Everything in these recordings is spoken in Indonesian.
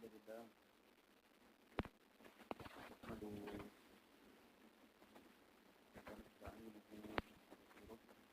لله نحمده ونستعينه ونستغفره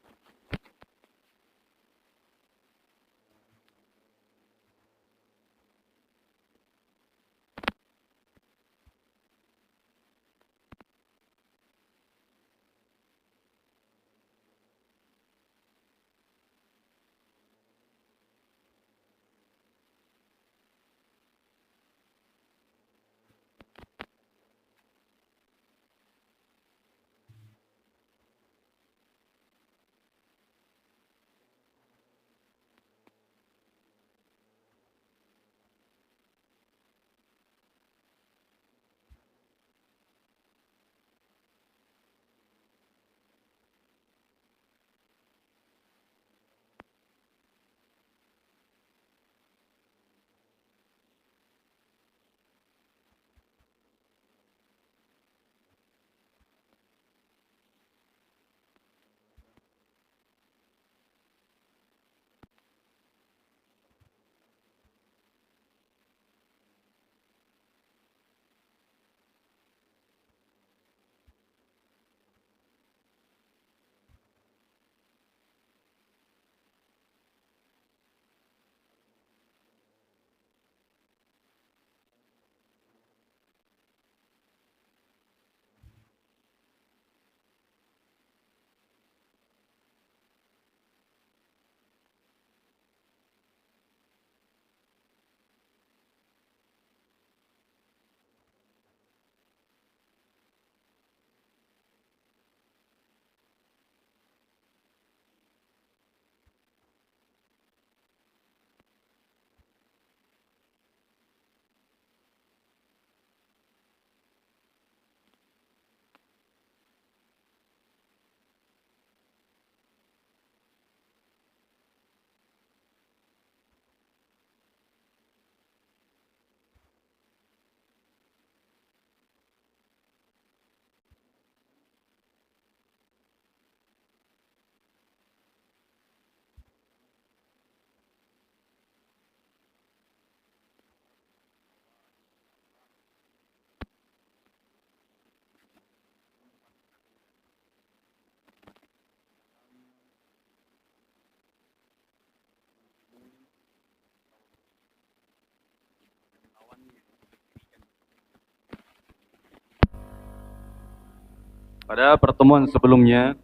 Pada pertemuan sebelumnya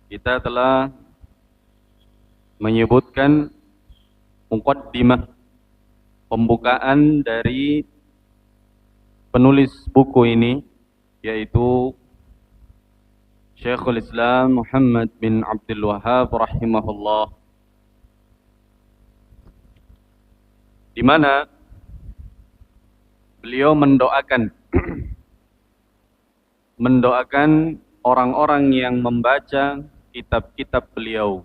kita telah menyebutkan muqaddimah pembukaan dari penulis buku ini, yaitu Syekhul Islam Muhammad bin Abdul Wahhab rahimahullah, di mana beliau mendoakan orang-orang yang membaca kitab-kitab beliau.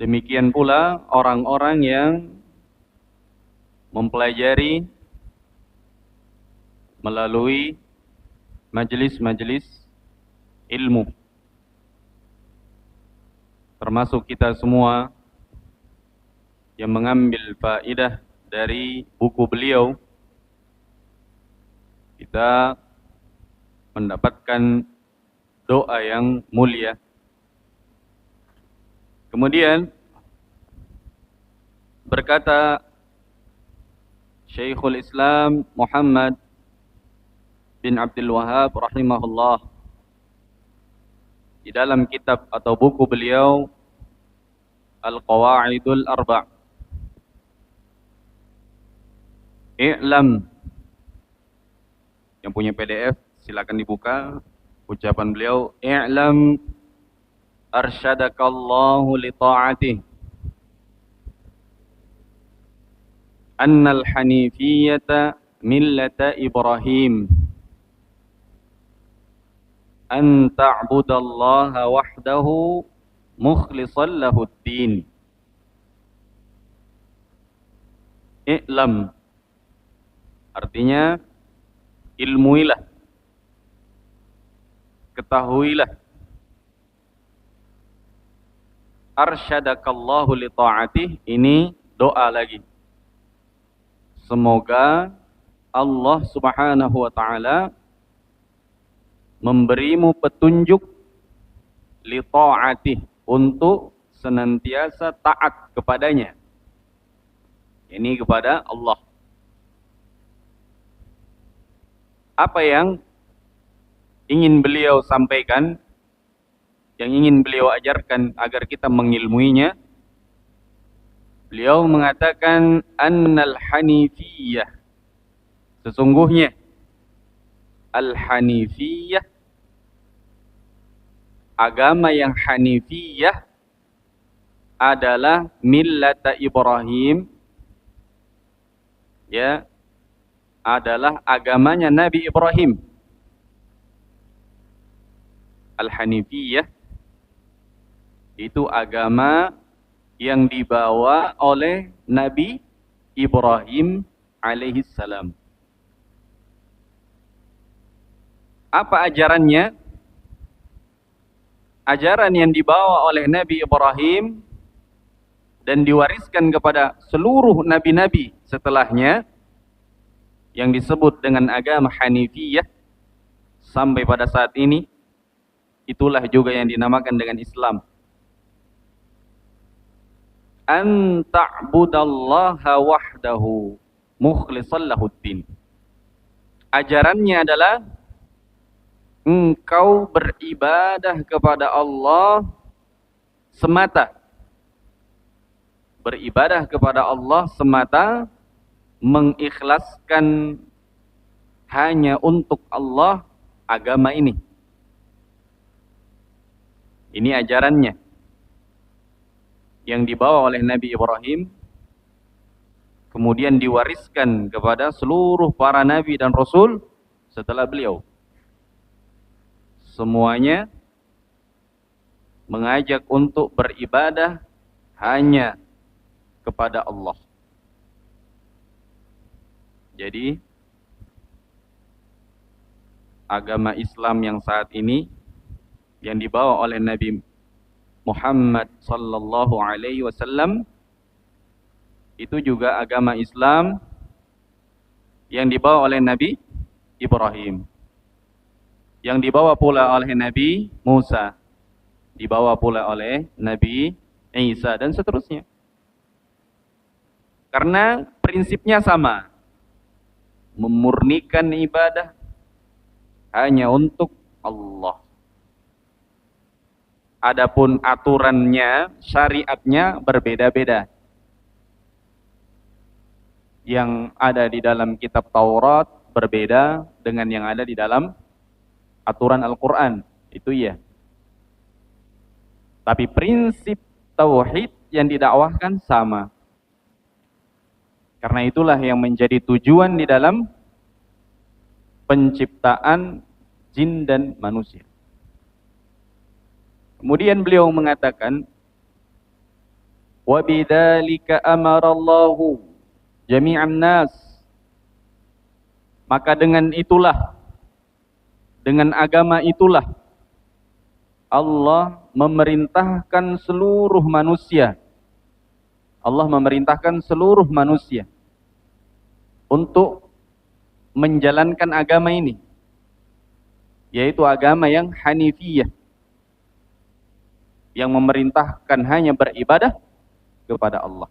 Demikian pula orang-orang yang mempelajari melalui majelis-majelis ilmu, termasuk kita semua yang mengambil faedah dari buku beliau. Kita mendapatkan doa yang mulia. Kemudian berkata Syekhul Islam Muhammad bin Abdul Wahhab rahimahullah di dalam kitab atau buku beliau Al-Qawaidul Arba', i'lam, yang punya PDF silakan dibuka ucapan beliau, i'lam arsyadakallahu li ta'atih annal hanifiyata millata Ibrahim an ta'budallaha wahdahu mukhlishan lahuddin. I'lam artinya ilmuilah, ketahuilah. Arsyadakallahu li ta'atih, ini doa lagi. Semoga Allah Subhanahu wa taala memberimu petunjuk li ta'atih, untuk senantiasa taat kepadanya. Ini kepada Allah. Apa yang ingin beliau sampaikan, yang ingin beliau ajarkan agar kita mengilmuinya? Beliau mengatakan annal hanifiyah, sesungguhnya al-hanifiyah, agama yang hanifiyah adalah millata Ibrahim, ya, adalah agamanya Nabi Ibrahim. Al-hanifiyah itu agama yang dibawa oleh Nabi Ibrahim alaihissalam. Apa ajarannya? Ajaran yang dibawa oleh Nabi Ibrahim dan diwariskan kepada seluruh nabi-nabi setelahnya, yang disebut dengan agama Hanifiyah sampai pada saat ini, itulah juga yang dinamakan dengan Islam. An ta'budallaha wahdahu mukhlishan lahuddin. Ajarannya adalah engkau beribadah kepada Allah semata. Beribadah kepada Allah semata, mengikhlaskan hanya untuk Allah agama ini. Ini ajarannya yang dibawa oleh Nabi Ibrahim, kemudian diwariskan kepada seluruh para nabi dan rasul setelah beliau. Semuanya mengajak untuk beribadah hanya kepada Allah. Jadi agama Islam yang saat ini yang dibawa oleh Nabi Muhammad sallallahu alaihi wasallam itu juga agama Islam yang dibawa oleh Nabi Ibrahim, yang dibawa pula oleh Nabi Musa, dibawa pula oleh Nabi Isa, dan seterusnya. Karena prinsipnya sama, memurnikan ibadah hanya untuk Allah. Adapun aturannya, syariatnya berbeda-beda. Yang ada di dalam kitab Taurat berbeda dengan yang ada di dalam aturan Al-Quran. Itu ya. Tapi prinsip tauhid yang didakwahkan sama. Karena itulah yang menjadi tujuan di dalam penciptaan jin dan manusia. Kemudian beliau mengatakan, wa bidzalika amarallahu jami'an nas. Maka dengan itulah, dengan agama itulah Allah memerintahkan seluruh manusia. Allah memerintahkan seluruh manusia untuk menjalankan agama ini, yaitu agama yang Hanifiyah, yang memerintahkan hanya beribadah kepada Allah.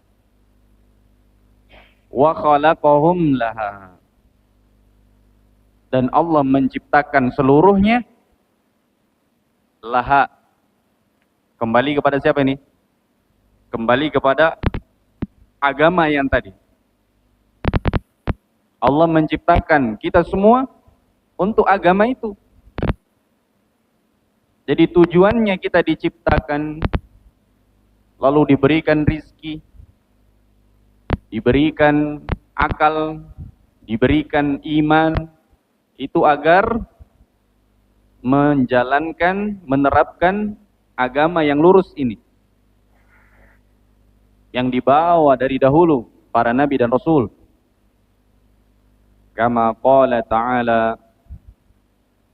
Wa khalaqahum laha. Dan Allah menciptakan seluruhnya laha. Kembali kepada siapa ini? Kembali kepada agama yang tadi. Allah menciptakan kita semua untuk agama itu. Jadi tujuannya kita diciptakan, lalu diberikan rizki, diberikan akal, diberikan iman, itu agar menjalankan, menerapkan agama yang lurus ini, yang dibawa dari dahulu para nabi dan rasul. Kama qala ta'ala,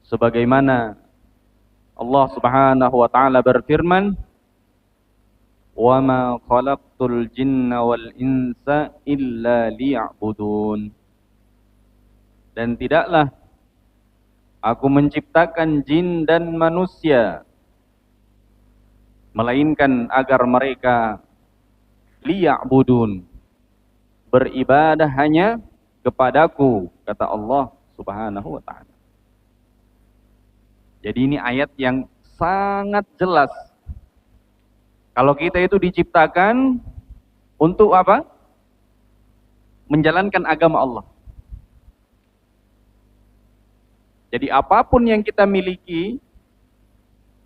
sebagaimana Allah Subhanahu wa taala berfirman, wa ma khalaqtul jinna wal insa illa liya'budun. Dan tidaklah aku menciptakan jin dan manusia melainkan agar mereka liya'budun, beribadah hanya kepadaku, kata Allah Subhanahu wa ta'ala. Jadi ini ayat yang sangat jelas. Kalau kita itu diciptakan untuk apa? Menjalankan agama Allah. Jadi apapun yang kita miliki,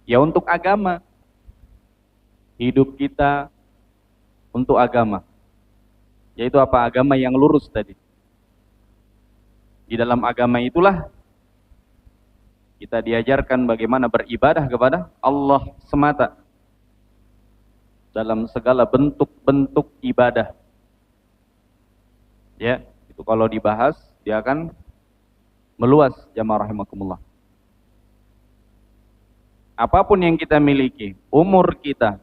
ya untuk agama. Hidup kita untuk agama. Yaitu apa? Agama yang lurus tadi. Di dalam agama itulah kita diajarkan bagaimana beribadah kepada Allah semata. Dalam segala bentuk-bentuk ibadah. Ya, itu kalau dibahas, dia akan meluas, jamaah rahimakumullah. Apapun yang kita miliki, umur kita,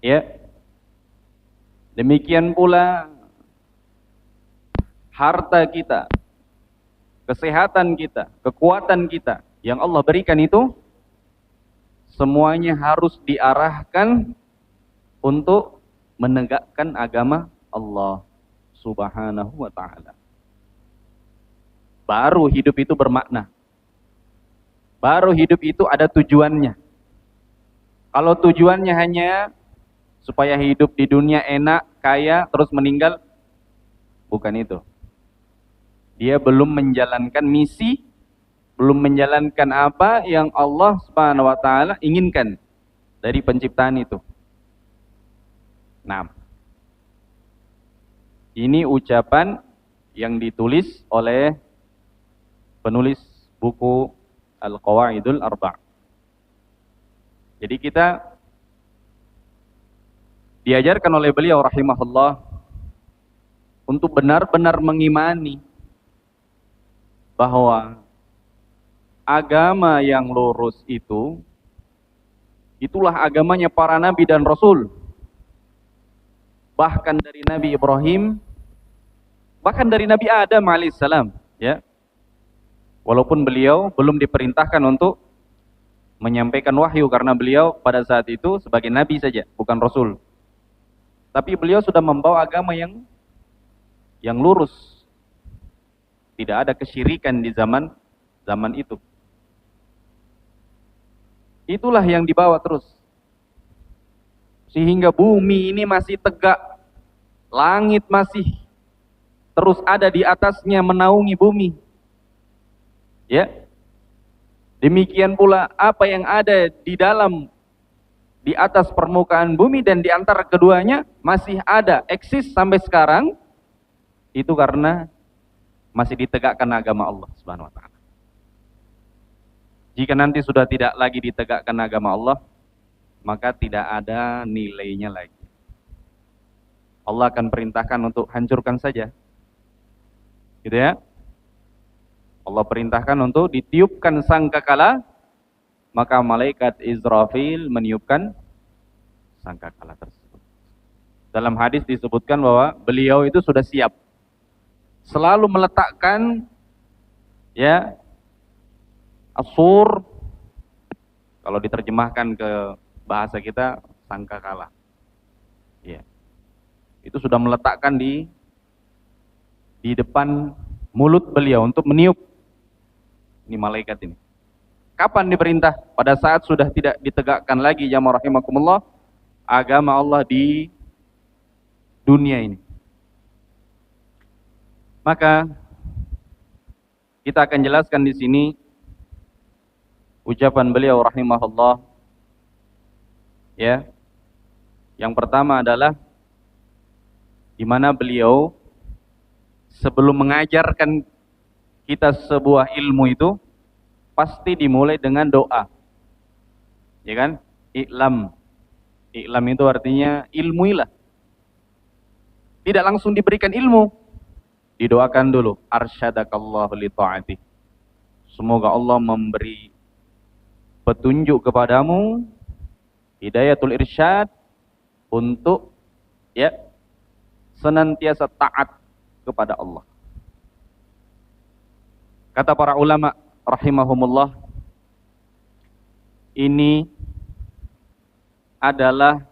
ya, demikian pula harta kita, kesehatan kita, kekuatan kita yang Allah berikan itu semuanya harus diarahkan untuk menegakkan agama Allah Subhanahu wa ta'ala. Baru hidup itu bermakna. Baru hidup itu ada tujuannya. Kalau tujuannya hanya supaya hidup di dunia enak, kaya, terus meninggal, bukan itu. Dia belum menjalankan misi, belum menjalankan apa yang Allah Subhanahu wa ta'ala inginkan dari penciptaan itu. Nah, ini ucapan yang ditulis oleh penulis buku Al-Qawaidul Arba'. Jadi kita diajarkan oleh beliau rahimahullah untuk benar-benar mengimani bahwa agama yang lurus itu, itulah agamanya para nabi dan rasul. Bahkan dari Nabi Ibrahim, bahkan dari Nabi Adam alaihissalam, ya. Walaupun beliau belum diperintahkan untuk menyampaikan wahyu karena beliau pada saat itu sebagai nabi saja, bukan rasul. Tapi beliau sudah membawa agama yang lurus. Tidak ada kesyirikan di zaman itu. Itulah yang dibawa terus. Sehingga bumi ini masih tegak, langit masih terus ada di atasnya menaungi bumi. Ya. Demikian pula apa yang ada di dalam, di atas permukaan bumi dan di antara keduanya masih ada, eksis sampai sekarang. Itu karena masih ditegakkan agama Allah Subhanahu wa ta'ala. Jika nanti sudah tidak lagi ditegakkan agama Allah, maka tidak ada nilainya lagi. Allah akan perintahkan untuk hancurkan saja. Gitu ya. Allah perintahkan untuk ditiupkan sangkakala, maka malaikat Israfil meniupkan sangkakala tersebut. Dalam hadis disebutkan bahwa beliau itu sudah siap, selalu meletakkan, ya, asur, kalau diterjemahkan ke bahasa kita, sangkakala. Ya. Itu sudah meletakkan di depan mulut beliau untuk meniup. Ini malaikat ini. Kapan diperintah? Pada saat sudah tidak ditegakkan lagi, jamaah rahimakumullah, agama Allah di dunia ini. Maka kita akan jelaskan di sini ucapan beliau rahimahullah. Ya. Yang pertama adalah di mana beliau sebelum mengajarkan kita sebuah ilmu itu pasti dimulai dengan doa. Ya kan? I'lam. I'lam itu artinya ilmuilah. Tidak langsung diberikan ilmu. Didoakan dulu, arsyadakallahu li ta'ati. Semoga Allah memberi petunjuk kepadamu Hidayatul irsyad untuk ya senantiasa taat kepada Allah. Kata para ulama rahimahumullah, ini adalah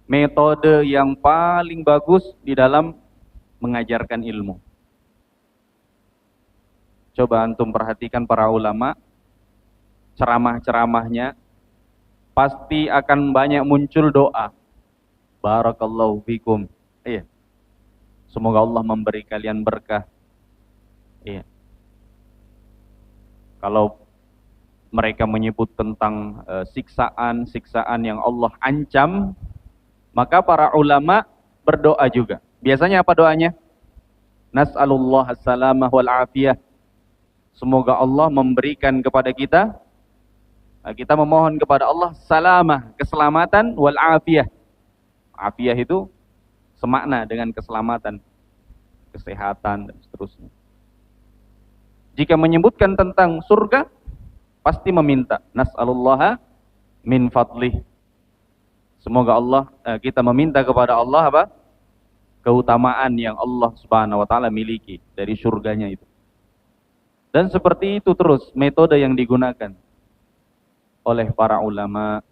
metode yang paling bagus di dalam mengajarkan ilmu. Coba antum perhatikan para ulama, ceramah-ceramahnya pasti akan banyak muncul doa. Barakallahu fikum. Iya. Semoga Allah memberi kalian berkah. Iya. Kalau mereka menyebut tentang siksaan yang Allah ancam, maka para ulama berdoa juga. Biasanya apa doanya? Nas'alullah as-salamah wal afiyah. Semoga Allah memberikan kepada kita, kita memohon kepada Allah salamah, keselamatan, wal afiyah. Afiyah itu semakna dengan keselamatan, kesehatan, dan seterusnya. Jika menyebutkan tentang surga, pasti meminta nas'alullaha min fadlih. Semoga Allah, kita meminta kepada Allah apa? Keutamaan yang Allah Subhanahu wa taala miliki dari surganya itu. Dan seperti itu terus metode yang digunakan oleh para ulama.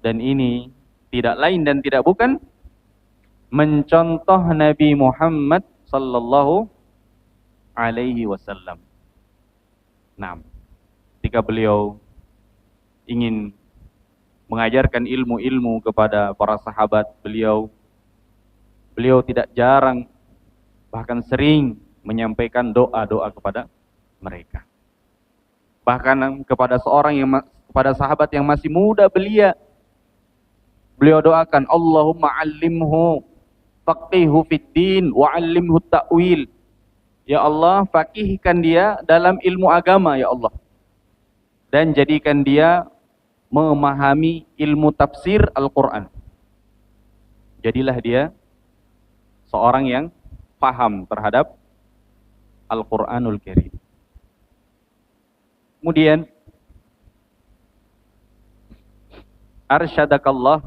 Dan ini tidak lain dan tidak bukan mencontoh Nabi Muhammad sallallahu alaihi wasallam. Nah, ketika beliau ingin mengajarkan ilmu-ilmu kepada para sahabat beliau tidak jarang, bahkan sering menyampaikan doa-doa kepada mereka. Bahkan kepada kepada sahabat yang masih muda belia, beliau doakan, Allahumma allimhu faqihhu fid din wa allimhu ta'wil. Ya Allah, faqihkan dia dalam ilmu agama ya Allah. Dan jadikan dia memahami ilmu tafsir Al-Quran. Jadilah dia seorang yang paham terhadap Al-Quranul Karim. Kemudian arsyadakallah,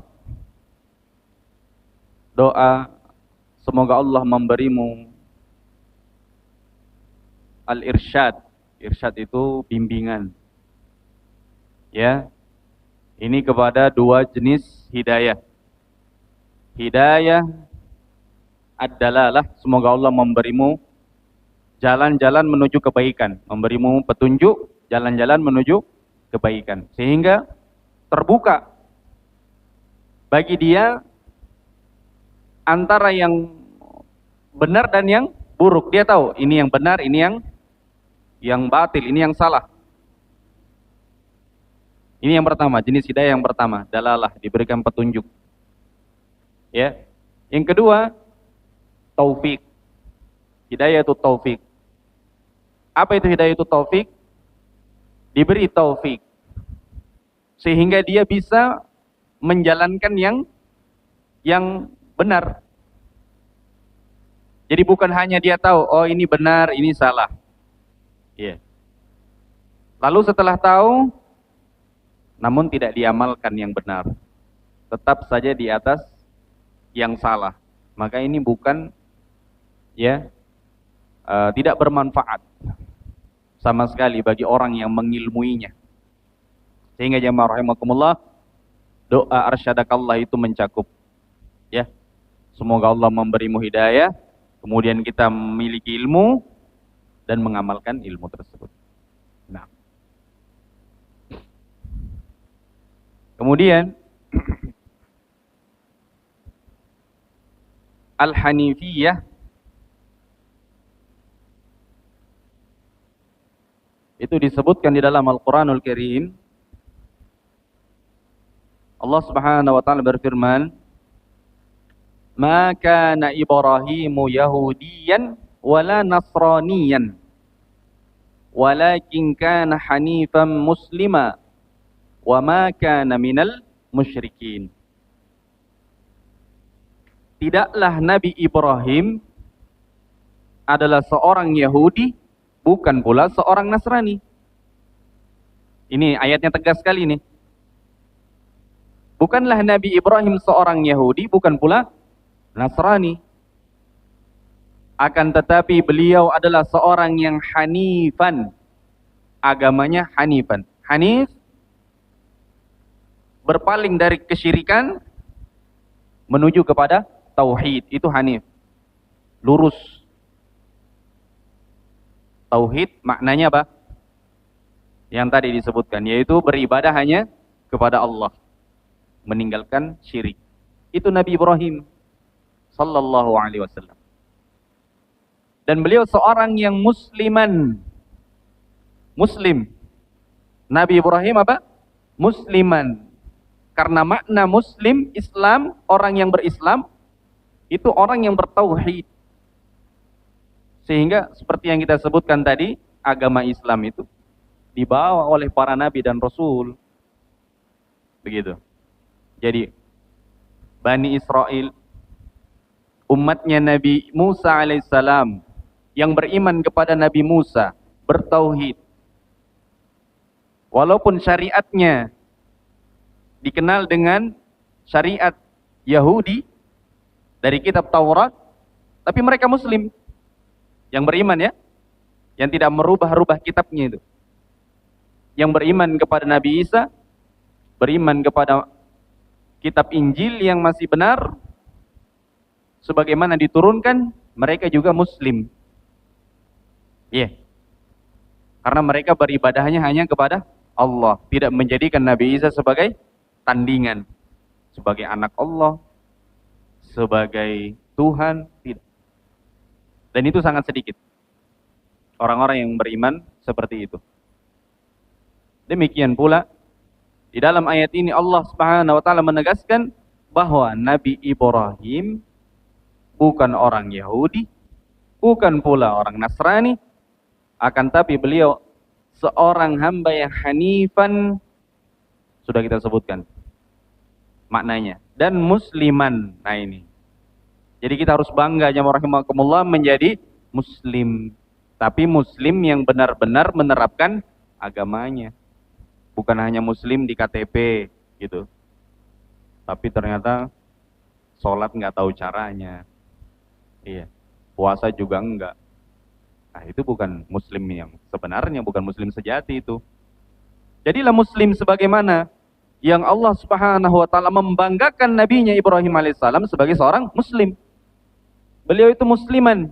doa semoga Allah memberimu al-irsyad. Irsyad itu bimbingan. Ya. Ini kepada dua jenis hidayah. Hidayah ad-dalalah, semoga Allah memberimu jalan-jalan menuju kebaikan, memberimu petunjuk jalan-jalan menuju kebaikan, sehingga terbuka bagi dia antara yang benar dan yang buruk. Dia tahu ini yang benar, ini yang batil, ini yang salah. Ini yang pertama, jenis hidayah yang pertama, dalalah, diberikan petunjuk. Ya. Yang kedua, taufik. Hidayah itu taufik. Apa itu hidayah itu taufik? Diberi taufik sehingga dia bisa menjalankan yang benar. Jadi bukan hanya dia tahu, oh ini benar, ini salah. Yeah. Lalu setelah tahu, namun tidak diamalkan yang benar, tetap saja di atas yang salah. Maka ini bukan tidak bermanfaat sama sekali bagi orang yang mengilmuinya. Sehingga jamaah rahimakumullah, doa arsyadakallah itu mencakup, ya, semoga Allah memberimu hidayah, kemudian kita memiliki ilmu dan mengamalkan ilmu tersebut. Nah, kemudian al-hanifiyah itu disebutkan di dalam Al-Quranul Karim. Allah Subhanahu wa taala berfirman, "Ma kana Ibrahimu Yahudiyan wala Nasraniyan, walakin kana hanifan muslima, wa ma kana minal musyrikin." Tidaklah Nabi Ibrahim adalah seorang Yahudi, bukan pula seorang Nasrani. Ini ayatnya tegas sekali nih. Bukanlah Nabi Ibrahim seorang Yahudi, bukan pula Nasrani. Akan tetapi beliau adalah seorang yang hanifan. Agamanya hanifan. Hanif, berpaling dari kesyirikan menuju kepada tauhid. Itu hanif. Lurus. Tauhid maknanya apa? Yang tadi disebutkan, yaitu beribadah hanya kepada Allah, meninggalkan syirik. Itu Nabi Ibrahim sallallahu alaihi wasallam. Dan beliau seorang yang musliman. Muslim. Nabi Ibrahim apa? Musliman. Karena makna muslim, Islam, orang yang berislam, itu orang yang bertauhid. Sehingga seperti yang kita sebutkan tadi, agama Islam itu dibawa oleh para nabi dan rasul. Begitu. Jadi, Bani Israel, umatnya Nabi Musa alaihissalam, yang beriman kepada Nabi Musa, bertauhid. Walaupun syariatnya dikenal dengan syariat Yahudi dari kitab Taurat, tapi mereka Muslim yang beriman ya, yang tidak merubah-rubah kitabnya itu. Yang beriman kepada Nabi Isa, beriman kepada kitab Injil yang masih benar, sebagaimana diturunkan, mereka juga Muslim. Iya. Yeah. Karena mereka beribadahnya hanya kepada Allah, tidak menjadikan Nabi Isa sebagai tandingan, sebagai anak Allah, sebagai Tuhan, tidak. Dan itu sangat sedikit orang-orang yang beriman seperti itu. Demikian pula di dalam ayat ini Allah Subhanahu wa taala menegaskan bahwa Nabi Ibrahim bukan orang Yahudi, bukan pula orang Nasrani, akan tapi beliau seorang hamba yang hanifan, sudah kita sebutkan maknanya, dan musliman. Nah ini, jadi kita harus bangga ya rahimakumullah menjadi muslim, tapi muslim yang benar-benar menerapkan agamanya, bukan hanya muslim di KTP gitu, tapi ternyata sholat nggak tahu caranya, iya, puasa juga enggak. Nah, itu bukan muslim yang sebenarnya, bukan muslim sejati itu. Jadilah muslim sebagaimana yang Allah Subhanahu wa taala membanggakan nabinya Ibrahim alaihissalam sebagai seorang muslim. Beliau itu musliman,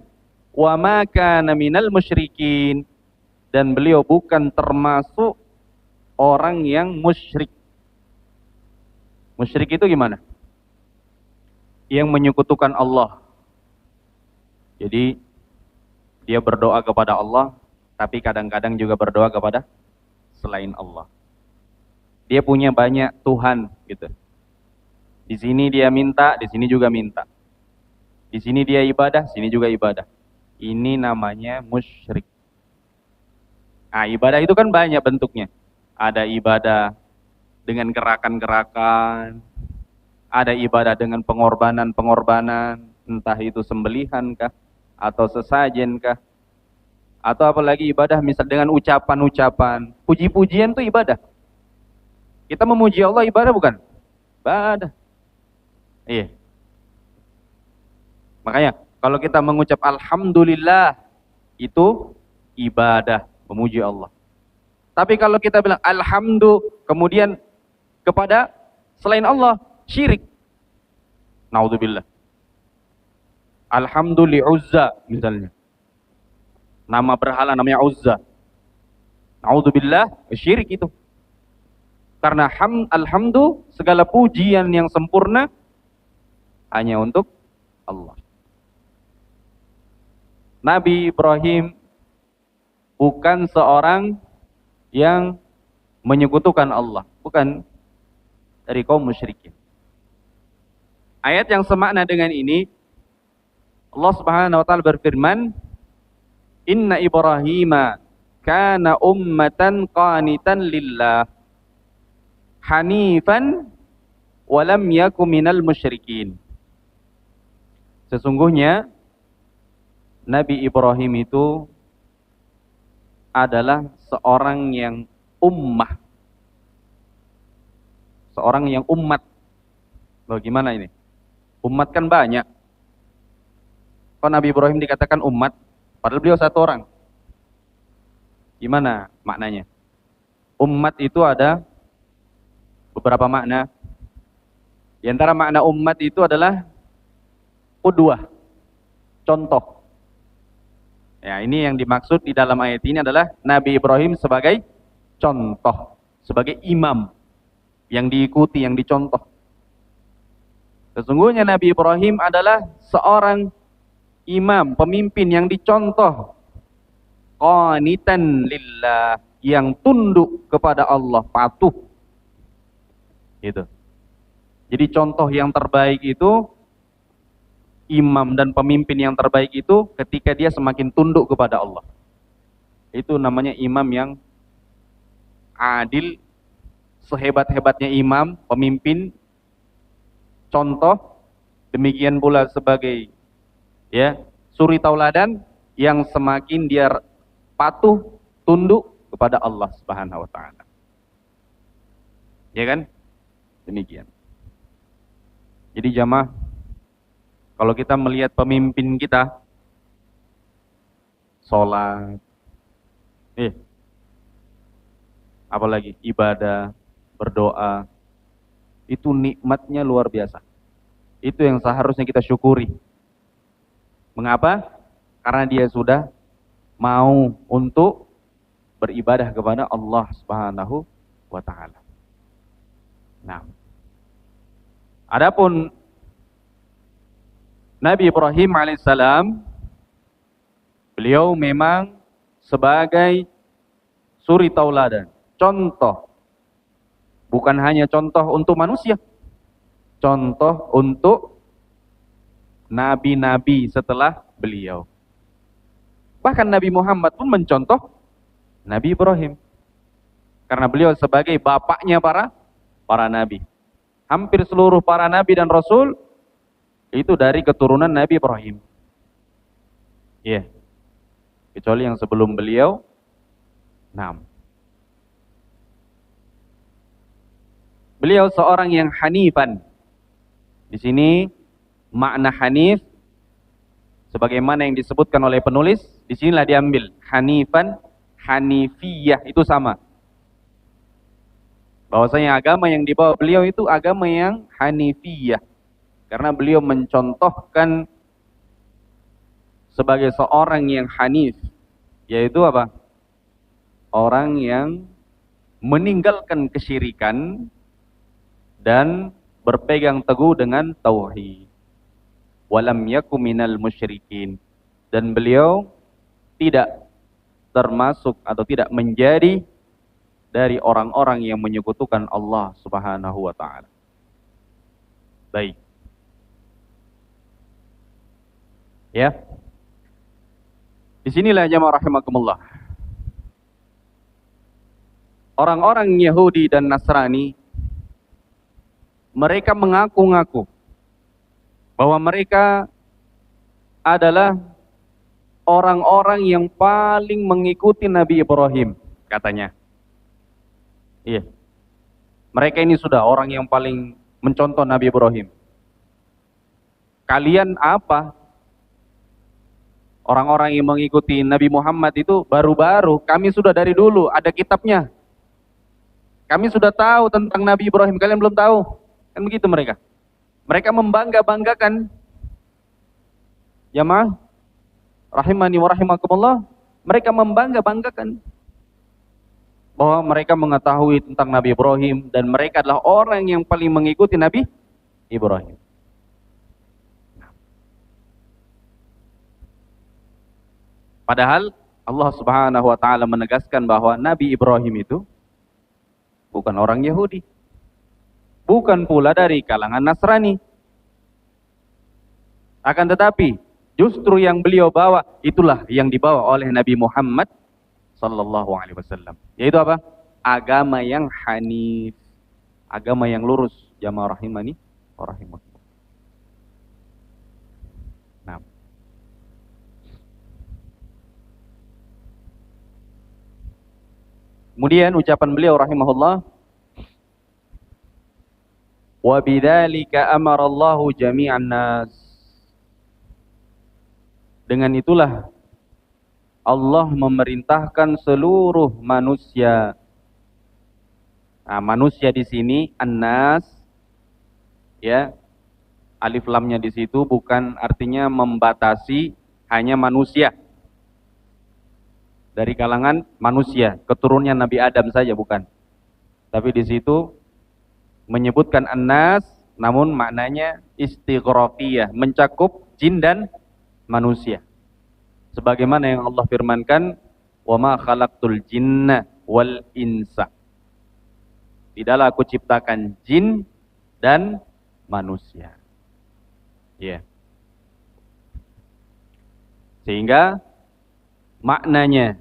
wa ma kana minal musyrikin, dan beliau bukan termasuk orang yang musyrik. Musyrik itu gimana? Yang menyekutukan Allah. Jadi dia berdoa kepada Allah, tapi kadang-kadang juga berdoa kepada selain Allah. Dia punya banyak Tuhan, gitu. Di sini dia minta, di sini juga minta. Di sini dia ibadah, sini juga ibadah. Ini namanya musyrik. Nah, ibadah itu kan banyak bentuknya. Ada ibadah dengan gerakan-gerakan, ada ibadah dengan pengorbanan-pengorbanan, entah itu sembelihan kah, atau sesajen kah, atau apalagi ibadah misal dengan ucapan-ucapan, puji-pujian itu ibadah. Kita memuji Allah ibadah bukan? Ibadah. Iya. Makanya kalau kita mengucap alhamdulillah, itu ibadah, memuji Allah. Tapi kalau kita bilang alhamdulillah kemudian kepada selain Allah, syirik. Naudzubillah. Alhamdulillah Uzza misalnya. Nama berhala namanya Uzza. Naudzubillah, syirik itu. Karena alhamdulillah, segala pujian yang sempurna hanya untuk Allah. Nabi Ibrahim bukan seorang yang menyekutukan Allah, bukan dari kaum musyrikin. Ayat yang semakna dengan ini, Allah Subhanahu wa taala berfirman, "Inna Ibrahima kana ummatan qanitan lillah hanifan wa lam yaku minal musyrikin." Sesungguhnya Nabi Ibrahim itu adalah seorang yang ummah, seorang yang umat, Loh, gimana ini? Umat kan banyak. Kok Nabi Ibrahim dikatakan umat? Padahal beliau satu orang. Gimana maknanya? Umat itu ada beberapa makna. Di antara makna umat itu adalah qudwah, contoh. Ya, ini yang dimaksud di dalam ayat ini adalah Nabi Ibrahim sebagai contoh, sebagai imam yang diikuti, yang dicontoh. Sesungguhnya Nabi Ibrahim adalah seorang imam, pemimpin yang dicontoh. Qanitan lillah, yang tunduk kepada Allah, patuh. Gitu. Jadi contoh yang terbaik itu, imam dan pemimpin yang terbaik itu ketika dia semakin tunduk kepada Allah. Itu namanya imam yang adil, sehebat-hebatnya imam, pemimpin, contoh. Demikian pula sebagai suri tauladan yang semakin dia patuh, tunduk kepada Allah Subhanahu wa taala. Ya kan? Demikian. Jadi jamaah, kalau kita melihat pemimpin kita sholat, apalagi ibadah, berdoa, itu nikmatnya luar biasa. Itu yang seharusnya kita syukuri. Mengapa? Karena dia sudah mau untuk beribadah kepada Allah Subhanahu wa taala. Nah, adapun Nabi Ibrahim alaihissalam, beliau memang sebagai suri tauladan, contoh. Bukan hanya contoh untuk manusia, contoh untuk nabi-nabi setelah beliau. Bahkan Nabi Muhammad pun mencontoh Nabi Ibrahim. Karena beliau sebagai bapaknya para nabi. Hampir seluruh para nabi dan rasul itu dari keturunan Nabi Ibrahim. Kecuali yang sebelum beliau. Beliau seorang yang hanifan. Di sini makna hanif sebagaimana yang disebutkan oleh penulis, di sinilah diambil. Hanifan, hanifiyah itu sama. Bahwasanya agama yang dibawa beliau itu agama yang hanifiyah. Karena beliau mencontohkan sebagai seorang yang hanif, yaitu apa? Orang yang meninggalkan kesyirikan dan berpegang teguh dengan tauhid. Walam yaku minal musyrikin. Dan beliau tidak termasuk atau tidak menjadi dari orang-orang yang menyekutukan Allah Subhanahu wa taala. Baik. Ya. Disinilah jamaah rahimakumullah. Orang-orang Yahudi dan Nasrani, mereka mengaku-ngaku bahwa mereka adalah orang-orang yang paling mengikuti Nabi Ibrahim, katanya. Mereka ini sudah orang yang paling mencontoh Nabi Ibrahim. Kalian apa? Orang-orang yang mengikuti Nabi Muhammad itu baru-baru, kami sudah dari dulu, ada kitabnya. Kami sudah tahu tentang Nabi Ibrahim, kalian belum tahu. Kan begitu mereka. Mereka membangga-banggakan. Jamaah rahimani wa rahimakumullah, mereka membangga-banggakan bahwa mereka mengetahui tentang Nabi Ibrahim dan mereka adalah orang yang paling mengikuti Nabi Ibrahim. Padahal Allah Subhanahu wa taala menegaskan bahwa Nabi Ibrahim itu bukan orang Yahudi, bukan pula dari kalangan Nasrani. Akan tetapi justru yang beliau bawa itulah yang dibawa oleh Nabi Muhammad sallallahu alaihi wasallam. Yaitu apa? Agama yang hanif, agama yang lurus. Jamaah rahimani wa rahimakumullah. Nah. Kemudian ucapan beliau rahimahullah, Wa bidzalika amara Allahu jami'an nas. Dengan itulah Allah memerintahkan seluruh manusia. Nah, manusia di sini annas, ya, alif lamnya di situ bukan artinya membatasi hanya manusia dari kalangan manusia, keturunannya Nabi Adam saja, bukan. Tapi di situ menyebutkan annas, namun maknanya istighraqiyah, mencakup jin dan manusia. Sebagaimana yang Allah firmankan, "Wa ma khalaqtul jinna wal insa." Tidaklah aku ciptakan jin dan manusia. Ya. Sehingga maknanya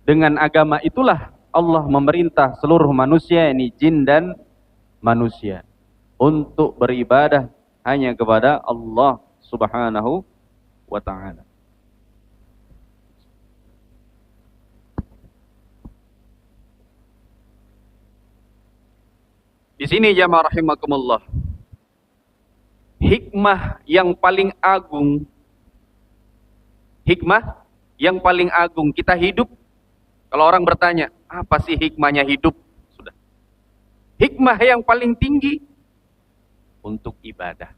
dengan agama itulah Allah memerintah seluruh manusia, ini jin dan manusia, untuk beribadah hanya kepada Allah Subhanahu wa ta'ala. Di sini jamaah rahimakumullah, hikmah yang paling agung, kita hidup. Kalau orang bertanya, apa sih hikmahnya hidup? Sudah. Hikmah yang paling tinggi untuk ibadah.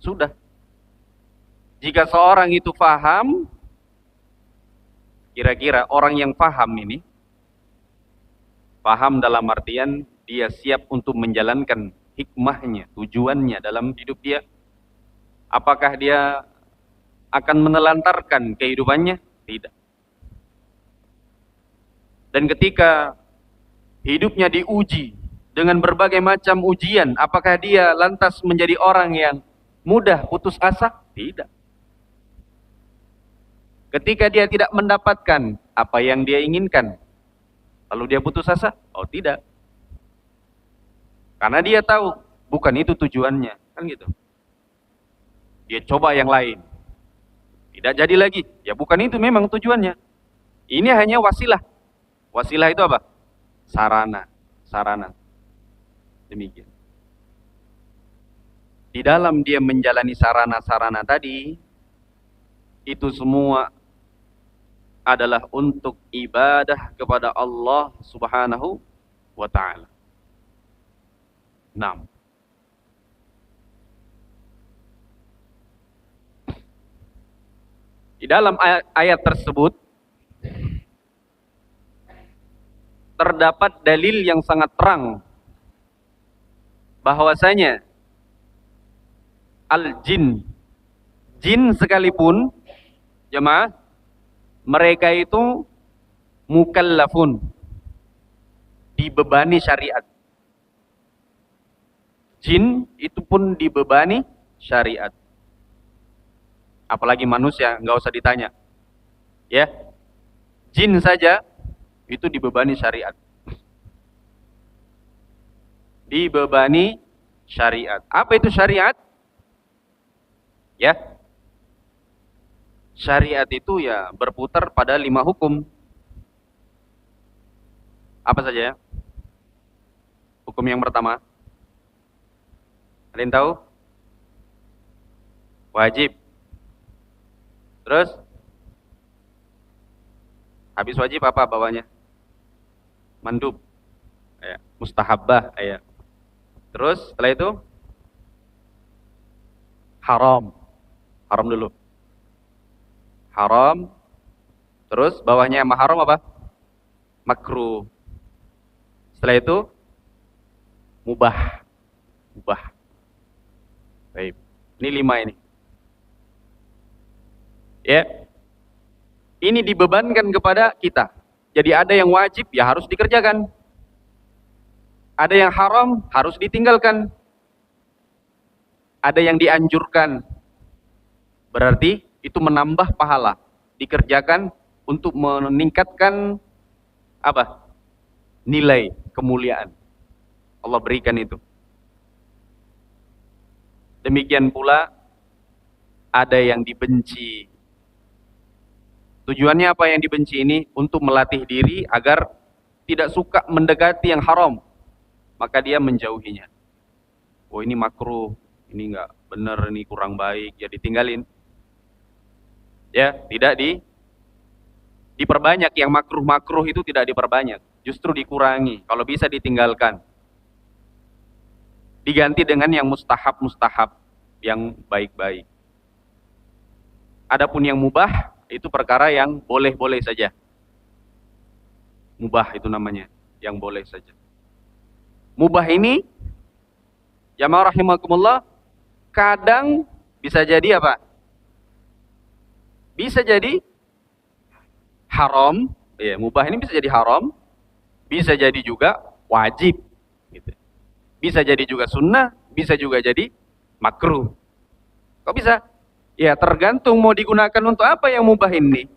Sudah. Jika seorang itu faham, kira-kira orang yang faham ini, paham dalam artian dia siap untuk menjalankan hikmahnya, tujuannya dalam hidup dia. Apakah dia akan menelantarkan kehidupannya? Tidak. Dan ketika hidupnya diuji dengan berbagai macam ujian, apakah dia lantas menjadi orang yang mudah putus asa? Tidak. Ketika dia tidak mendapatkan apa yang dia inginkan, lalu dia putus asa? Oh, tidak. Karena dia tahu bukan itu tujuannya, kan gitu. Dia coba yang lain, tidak jadi lagi. Ya bukan itu memang tujuannya. Ini hanya wasilah. Wasilah itu apa? Sarana. Demikian. Di dalam dia menjalani sarana-sarana tadi, itu semua adalah untuk ibadah kepada Allah Subhanahu wa ta'ala. 6. Di dalam ayat tersebut terdapat dalil yang sangat terang bahwasanya al-jin, jin sekalipun jemaah, mereka itu mukallafun, dibebani syariat. Jin itu pun dibebani syariat. Apalagi manusia, nggak usah ditanya. Ya, jin saja itu dibebani syariat. Dibebani syariat. Apa itu syariat? Ya, syariat itu ya berputar pada 5 hukum. Apa saja ya? Hukum yang pertama, ada yang tahu? Wajib. Terus habis wajib apa bawahnya? Mandub, ya. Mustahabbah, ya. Terus setelah itu haram. Haram dulu. Haram. Terus bawahnya sama haram apa? Makruh. Setelah itu mubah. Mubah. Baik. Ini 5 ini. Ya. Ini dibebankan kepada kita. Jadi ada yang wajib, ya harus dikerjakan. Ada yang haram, harus ditinggalkan. Ada yang dianjurkan. Berarti itu menambah pahala. Dikerjakan untuk meningkatkan apa? Nilai kemuliaan. Allah berikan itu. Demikian pula ada yang dibenci. Tujuannya apa yang dibenci ini? Untuk melatih diri agar tidak suka mendekati yang haram. maka dia menjauhinya. Oh ini makruh, ini enggak benar, ini kurang baik, ya ditinggalin. Ya, tidak diperbanyak. Yang makruh-makruh itu tidak diperbanyak, justru dikurangi. Kalau bisa ditinggalkan, diganti dengan yang mustahab-mustahab, yang baik-baik. Adapun yang mubah itu perkara yang boleh-boleh saja. Mubah itu namanya, yang boleh saja. Mubah ini, jamaah rahimakumullah, kadang bisa jadi apa? Bisa jadi haram, ya, mubah ini bisa jadi haram, bisa jadi juga wajib, gitu. Bisa jadi juga sunnah, bisa juga jadi makruh. Kok bisa? Ya tergantung mau digunakan untuk apa yang mubah ini.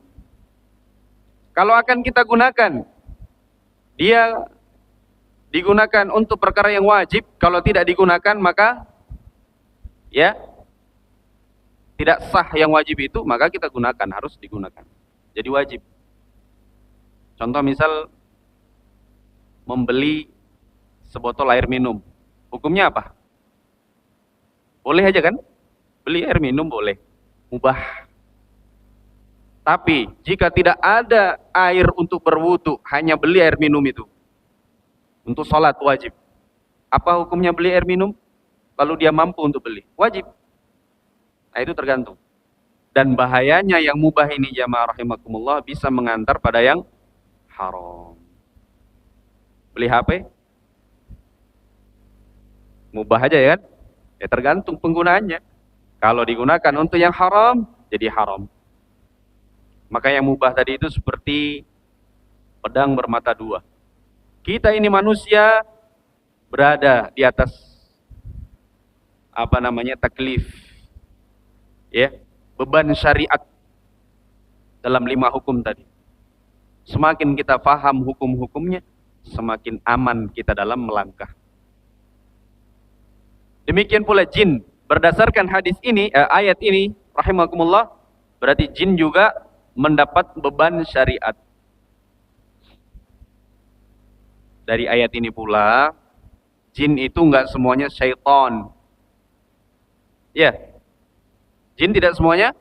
Kalau akan kita gunakan, dia digunakan untuk perkara yang wajib. Kalau tidak digunakan, maka ya tidak sah yang wajib itu, maka kita gunakan, harus digunakan. Jadi wajib. Contoh misal membeli sebotol air minum. Hukumnya apa? Boleh aja kan? Beli air minum boleh. Mubah. Tapi jika tidak ada air untuk berwudu, hanya beli air minum itu untuk sholat wajib. Apa hukumnya beli air minum? Lalu dia mampu untuk beli, wajib. Nah itu tergantung. Dan bahayanya yang mubah ini jamaah rahimakumullah bisa mengantar pada yang haram. Beli HP? Mubah aja ya kan? Ya tergantung penggunaannya. Kalau digunakan untuk yang haram, jadi haram. Maka yang mubah tadi itu seperti pedang bermata dua. Kita ini manusia berada di atas taklif, ya, beban syariat dalam 5 hukum tadi. Semakin kita paham hukum-hukumnya, semakin aman kita dalam melangkah. Demikian pula jin. Berdasarkan hadis ini, ayat ini, rahimakumullah, berarti jin juga mendapat beban syariat. Dari ayat ini pula, jin itu enggak semuanya syaitan. Ya, jin tidak semuanya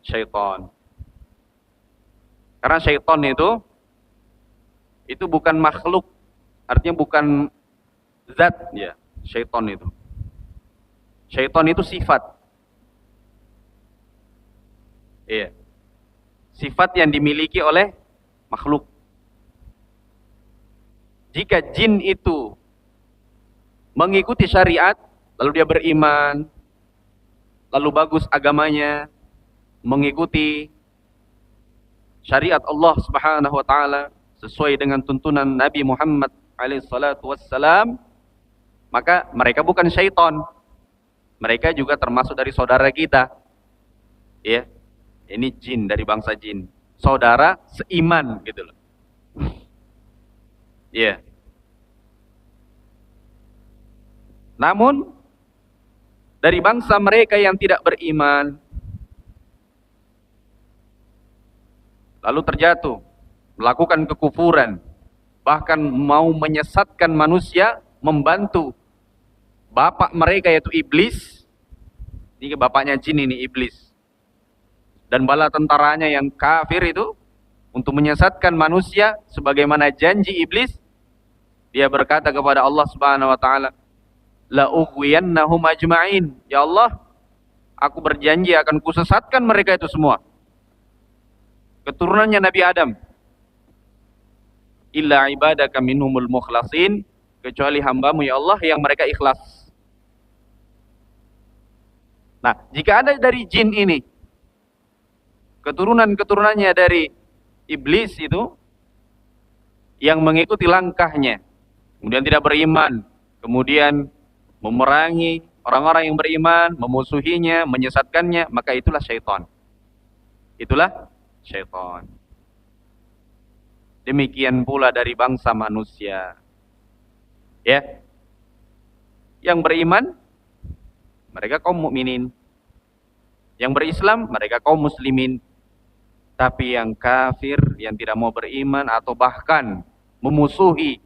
syaitan. Karena syaitan itu bukan makhluk, artinya bukan zat, ya, syaitan itu. Syaitan itu sifat. Iya. Sifat yang dimiliki oleh makhluk. Jika jin itu mengikuti syariat, lalu dia beriman, lalu bagus agamanya, mengikuti syariat Allah Subhanahu wa taala sesuai dengan tuntunan Nabi Muhammad alaihi salatu wassalam, maka mereka bukan syaitan. Mereka juga termasuk dari saudara kita. Ya. Ini jin, dari bangsa jin. Saudara seiman gitu loh. Ya. Namun dari bangsa mereka yang tidak beriman, lalu terjatuh, melakukan kekufuran, bahkan mau menyesatkan manusia, membantu bapak mereka yaitu iblis. Ini bapaknya jin, ini iblis. Dan bala tentaranya yang kafir itu untuk menyesatkan manusia sebagaimana janji iblis. Dia berkata kepada Allah Subhanahu wa taala, la ughwiyannahum ajma'in. Ya Allah, aku berjanji akan kusesatkan mereka itu semua. Keturunannya Nabi Adam. Illa ibadaka minhumul mukhlasin, kecuali hambamu ya Allah yang mereka ikhlas. Nah, jika ada dari jin ini, keturunan-keturunannya dari iblis itu, yang mengikuti langkahnya, kemudian tidak beriman, kemudian memerangi orang-orang yang beriman, memusuhinya, menyesatkannya, maka itulah syaitan. Itulah syaitan. Demikian pula dari bangsa manusia. Ya. Yang beriman, mereka kaum mukminin. Yang berislam, mereka kaum muslimin. Tapi yang kafir, yang tidak mau beriman atau bahkan memusuhi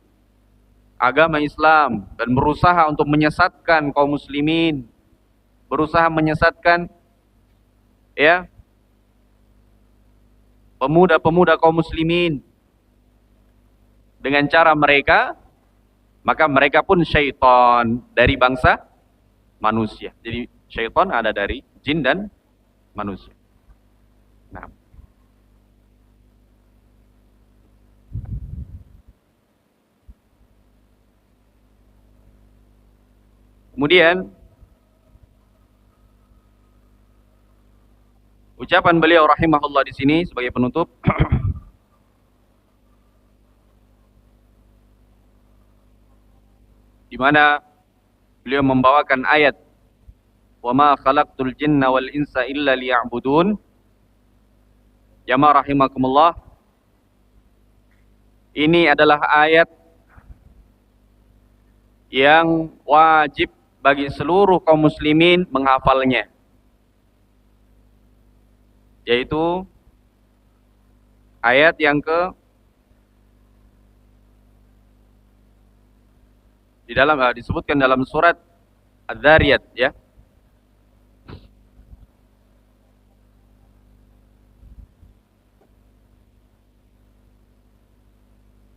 agama Islam dan berusaha untuk menyesatkan kaum muslimin, berusaha menyesatkan ya pemuda-pemuda kaum muslimin dengan cara mereka, maka mereka pun syaitan dari bangsa manusia. Jadi syaitan ada dari jin dan manusia. Nah, kemudian ucapan beliau rahimahullah di sini sebagai penutup di mana beliau membawakan ayat wa ma khalaqtul jinna wal insa illa liya'budun. Jamaah rahimakumullah, ini adalah ayat yang wajib bagi seluruh kaum muslimin menghafalnya, yaitu ayat yang disebutkan dalam surat Az-Zariyat ya.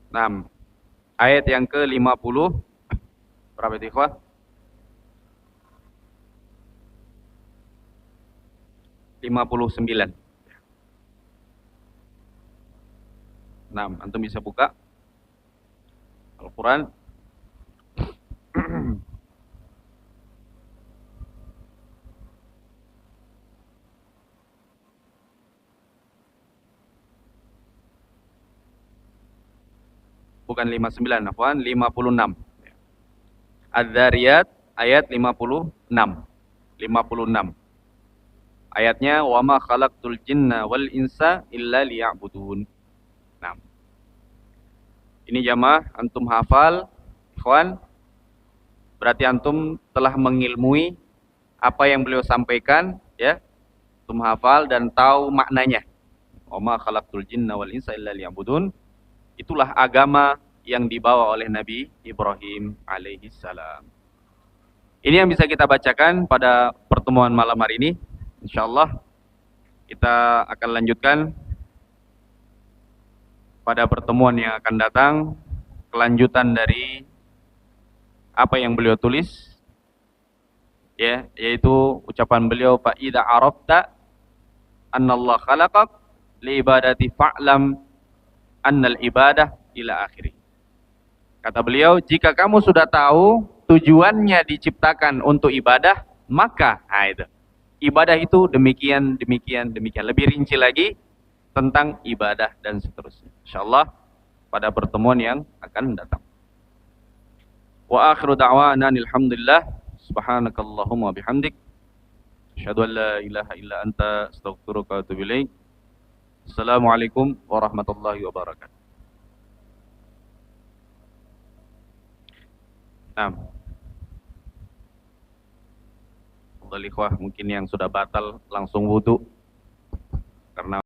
Nah, ayat yang ke-50 berapa itu, ikhwah? 59. Nah, antum bisa buka Al-Quran. Bukan 59, afwan, 56. Az-Zariyat ayat 56. 56. Ayatnya wa ma khalaqtul jinna wal insa illa liya'budun. Nah, ini jamaah antum hafal, ikhwan. Berarti antum telah mengilmui apa yang beliau sampaikan ya. Antum hafal dan tahu maknanya. Wa ma khalaqtul jinna wal insa illa liya'budun. Itulah agama yang dibawa oleh Nabi Ibrahim alaihi salam. Ini yang bisa kita bacakan pada pertemuan malam hari ini. Insyaallah kita akan lanjutkan pada pertemuan yang akan datang, kelanjutan dari apa yang beliau tulis ya, yaitu ucapan beliau fa idza arafta annallaha khalaqak li ibadati fa'lam annal ibadah ila akhirih. Kata beliau, jika kamu sudah tahu tujuannya diciptakan untuk ibadah, maka itu ibadah itu demikian, demikian, demikian. Lebih rinci lagi tentang ibadah dan seterusnya. Insyaallah pada pertemuan yang akan datang. Wa akhiru da'wana alhamdulillah subhanakallahumma bihamdik asyhadu an la ilaha illa anta astaghfiruka wa atubu ilaik. Assalamualaikum warahmatullahi wabarakatuh. Nah, ikhwah mungkin yang sudah batal langsung wudu.